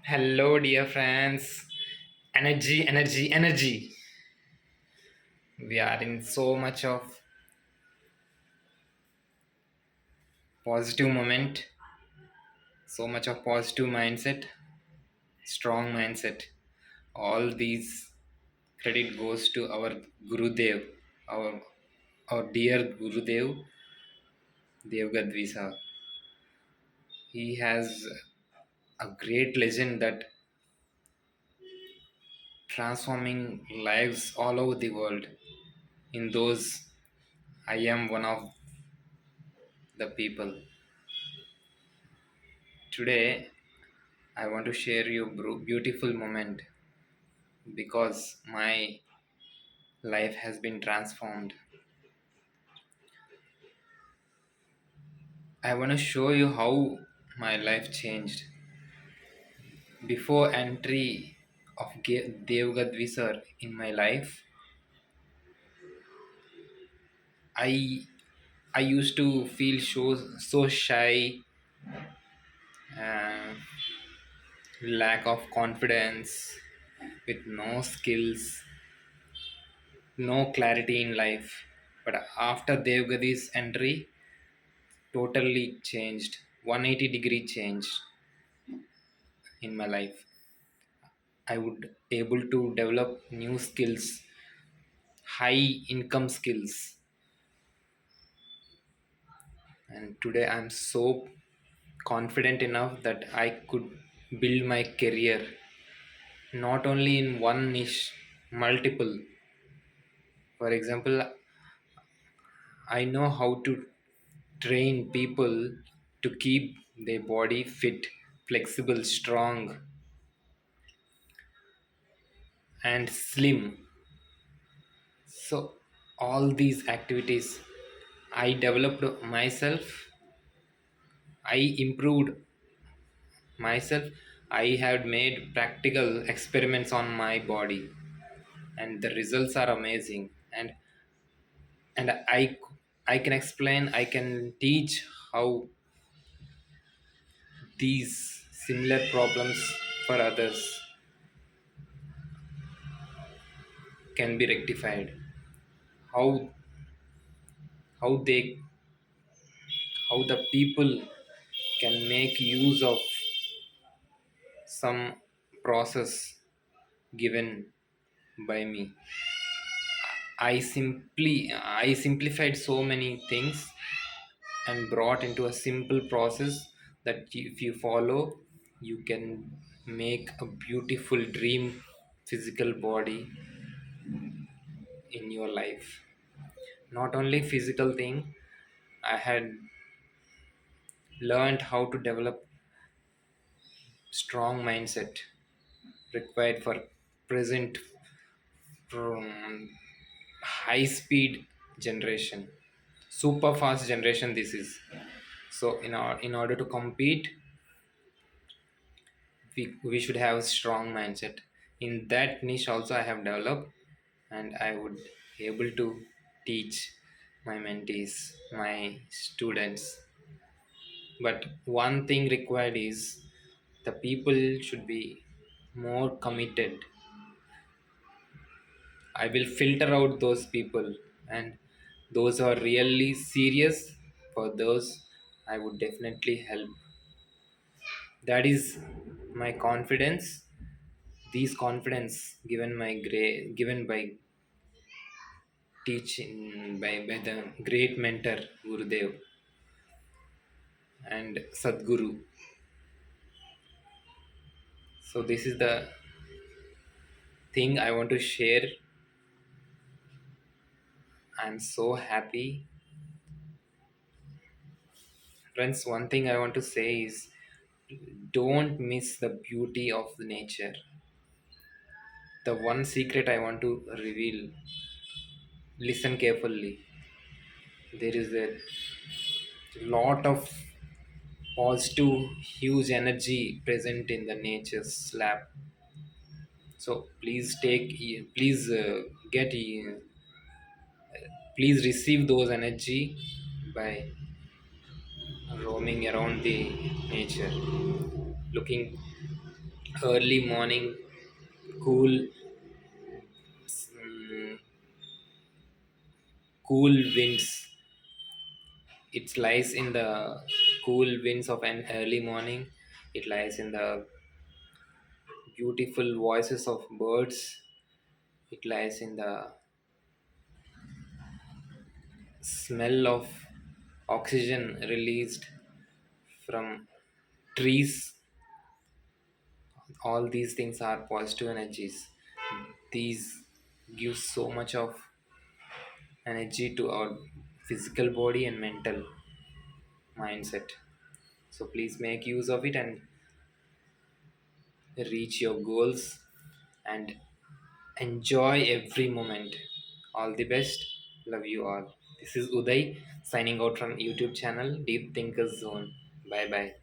Hello, dear friends. Energy, energy, energy. We are in so much of positive moment, so much of positive mindset, strong mindset. All these credit goes to our Gurudev, our our dear Gurudev Devgadvisa. He has a great legend that transforming lives all over the world. In those, I am one of the people. Today, I want to share you beautiful moment because my life has been transformed. I want to show you how my life changed. Before entry of Devgadvi sir in my life, I I used to feel so shy, uh, lack of confidence, with no skills, no clarity in life. But after Devgadi's entry, totally changed, 180-degree change in my life. I would able to develop new skills, high income skills, and today I'm so confident enough that I could build my career not only in one niche, multiple. For example, I know how to train people to keep their body fit, flexible, strong, and slim. So all these activities I developed myself, I improved myself. I had made practical experiments on my body and the results are amazing. And I can explain, I can teach how these similar problems for others can be rectified. How how they how the people can make use of some process given by me. I simplified so many things and brought into a simple process that if you follow, you can make a beautiful dream physical body in your life. Not only physical thing, I had learned how to develop strong mindset required for present high speed generation, super fast generation this is. So in order to compete, we should have a strong mindset. In that niche also I have developed, and I would able to teach my mentees, my students. But one thing required is the people should be more committed. I will filter out those people, and those who are really serious, for those I would definitely help. That is my confidence. These confidence given by teaching by the great mentor Gurudev and Sadguru. So this is the thing I want to share. I'm so happy. Friends, one thing I want to say is don't miss the beauty of nature. The one secret I want to reveal, listen carefully. There is a lot of positive, huge energy present in the nature's slab. So please please receive those energy by roaming around the nature, looking early morning cool, mm, cool winds. It lies in the cool winds of an early morning. It lies in the beautiful voices of birds. It lies in the smell of oxygen released from trees. All these things are positive energies. These give so much of energy to our physical body and mental mindset. So please make use of it and reach your goals and enjoy every moment. All the best. Love you all. This is Uday signing out from YouTube channel Deep Thinkers Zone. Bye bye.